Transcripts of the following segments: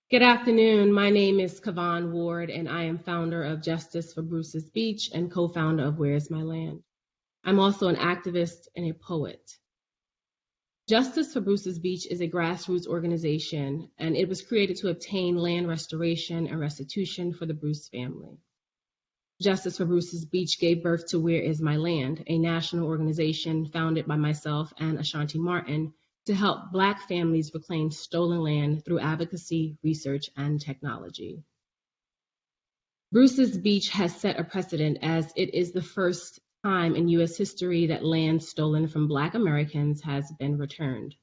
Good afternoon. My name is Kavan Ward, and I am founder of Justice for Bruce's Beach and co-founder of Where's My Land. I'm also an activist and a poet. Justice for Bruce's Beach is a grassroots organization, and it was created to obtain land restoration and restitution for the Bruce family. Justice for Bruce's Beach gave birth to Where Is My Land, a national organization founded by myself and Ashanti Martin to help Black families reclaim stolen land through advocacy, research, and technology. Bruce's Beach has set a precedent as it is the first time in U.S. history that land stolen from Black Americans has been returned.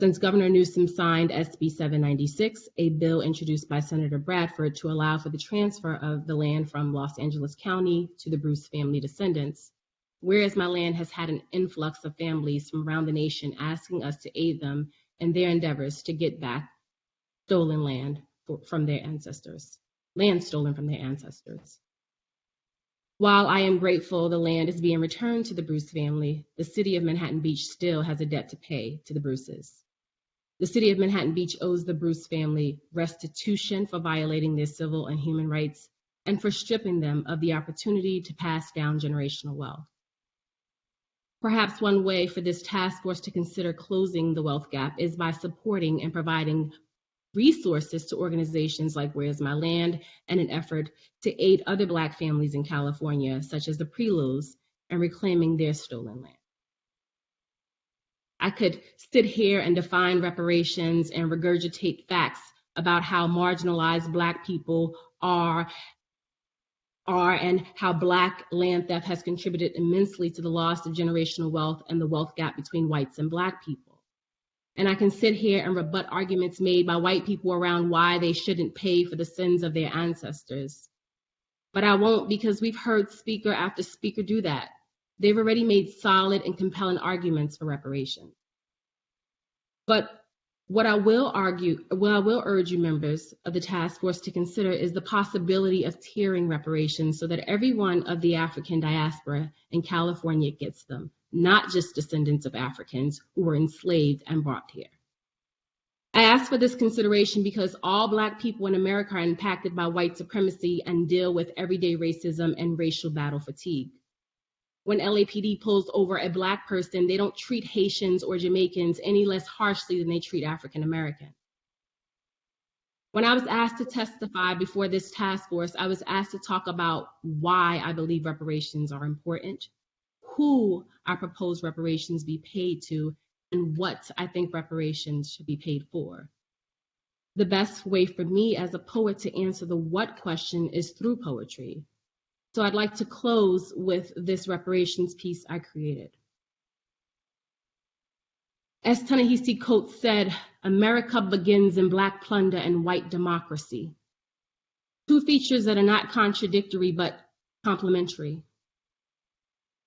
Since Governor Newsom signed SB 796, a bill introduced by Senator Bradford to allow for the transfer of the land from Los Angeles County to the Bruce family descendants, Whereas My Land has had an influx of families from around the nation asking us to aid them in their endeavors to get back stolen land from their ancestors, land stolen from their ancestors. While I am grateful the land is being returned to the Bruce family, the city of Manhattan Beach still has a debt to pay to the Bruces. The city of Manhattan Beach owes the Bruce family restitution for violating their civil and human rights and for stripping them of the opportunity to pass down generational wealth. Perhaps one way for this task force to consider closing the wealth gap is by supporting and providing resources to organizations like Where's My Land and an effort to aid other Black families in California, such as the Prelos, in reclaiming their stolen land. I could sit here and define reparations and regurgitate facts about how marginalized Black people are and how Black land theft has contributed immensely to the loss of generational wealth and the wealth gap between whites and Black people. And I can sit here and rebut arguments made by white people around why they shouldn't pay for the sins of their ancestors. But I won't, because we've heard speaker after speaker do that. They've already made solid and compelling arguments for reparations. But what I will urge you members of the task force to consider is the possibility of tiering reparations so that everyone of the African diaspora in California gets them, not just descendants of Africans who were enslaved and brought here. I ask for this consideration because all Black people in America are impacted by white supremacy and deal with everyday racism and racial battle fatigue. When LAPD pulls over a Black person, they don't treat Haitians or Jamaicans any less harshly than they treat African Americans. When I was asked to testify before this task force, I was asked to talk about why I believe reparations are important, who I propose reparations be paid to, and what I think reparations should be paid for. The best way for me as a poet to answer the what question is through poetry. So I'd like to close with this reparations piece I created. As Ta-Nehisi Coates said, America begins in Black plunder and white democracy. Two features that are not contradictory, but complementary.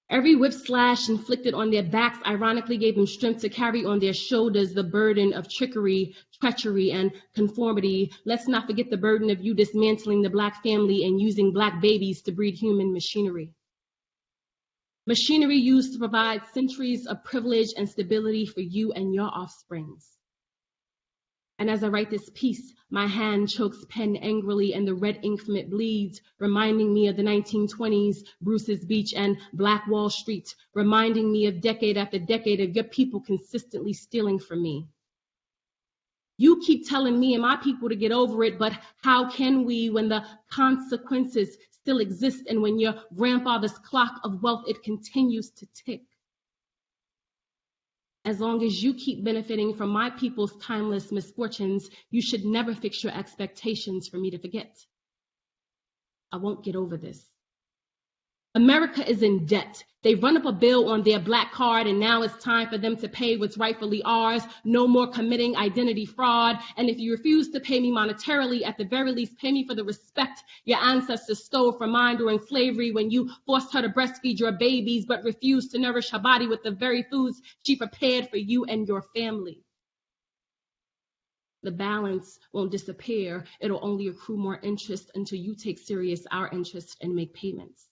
Every whip slash inflicted on their backs ironically gave them strength to carry on their shoulders the burden of trickery, treachery, and conformity. Let's not forget the burden of you dismantling the Black family and using Black babies to breed human machinery. Machinery used to provide centuries of privilege and stability for you and your offsprings. And as I write this piece, my hand chokes pen angrily and the red ink from it bleeds, reminding me of the 1920s, Bruce's Beach and Black Wall Street, reminding me of decade after decade of your people consistently stealing from me. You keep telling me and my people to get over it, but how can we when the consequences still exist and when your grandfather's clock of wealth, it continues to tick? As long as you keep benefiting from my people's timeless misfortunes, you should never fix your expectations for me to forget. I won't get over this. America is in debt. They run up a bill on their Black card, and now it's time for them to pay what's rightfully ours. No more committing identity fraud. And if you refuse to pay me monetarily, at the very least, pay me for the respect your ancestors stole from mine during slavery when you forced her to breastfeed your babies, but refused to nourish her body with the very foods she prepared for you and your family. The balance won't disappear. It'll only accrue more interest until you take serious our interest and make payments.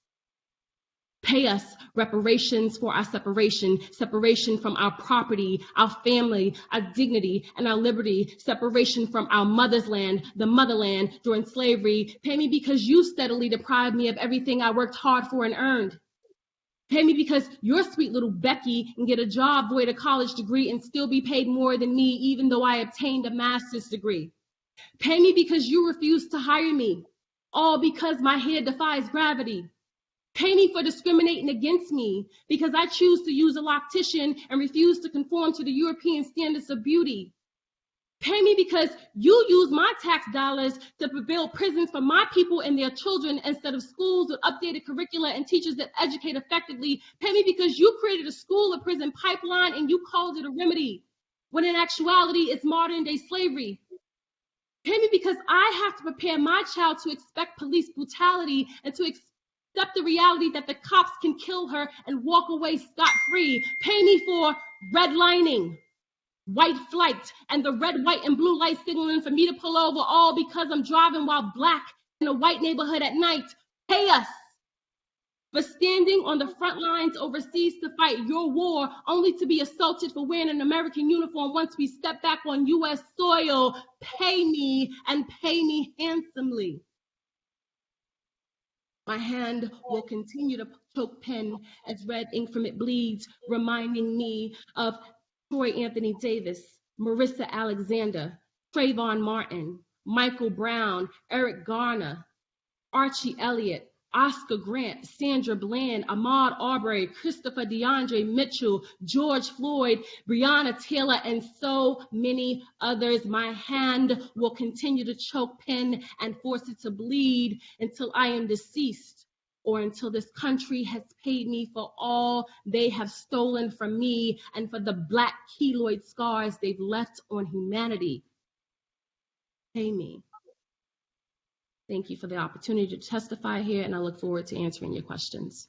Pay us reparations for our separation, separation from our property, our family, our dignity, and our liberty, separation from our mother's land, the motherland during slavery. Pay me because you steadily deprived me of everything I worked hard for and earned. Pay me because your sweet little Becky can get a job, void a college degree, and still be paid more than me, even though I obtained a master's degree. Pay me because you refused to hire me, all because my head defies gravity. Pay me for discriminating against me because I choose to use a loctician and refuse to conform to the European standards of beauty. Pay me because you use my tax dollars to build prisons for my people and their children instead of schools with updated curricula and teachers that educate effectively. Pay me because you created a school or prison pipeline and you called it a remedy, when in actuality it's modern day slavery. Pay me because I have to prepare my child to expect police brutality and to accept the reality that the cops can kill her and walk away scot-free. Pay me for redlining, white flight, and the red, white, and blue light signaling for me to pull over, all because I'm driving while black in a white neighborhood at night. Pay us for standing on the front lines overseas to fight your war, only to be assaulted for wearing an American uniform once we step back on U.S. soil. Pay me, and pay me handsomely. My hand will continue to choke pen as red ink from it bleeds, reminding me of Troy Anthony Davis, Marissa Alexander, Trayvon Martin, Michael Brown, Eric Garner, Archie Elliott, Oscar Grant, Sandra Bland, Ahmaud Arbery, Christopher DeAndre Mitchell, George Floyd, Breonna Taylor, and so many others. My hand will continue to choke pen and force it to bleed until I am deceased, or until this country has paid me for all they have stolen from me and for the black keloid scars they've left on humanity. Pay me. Thank you for the opportunity to testify here, and I look forward to answering your questions.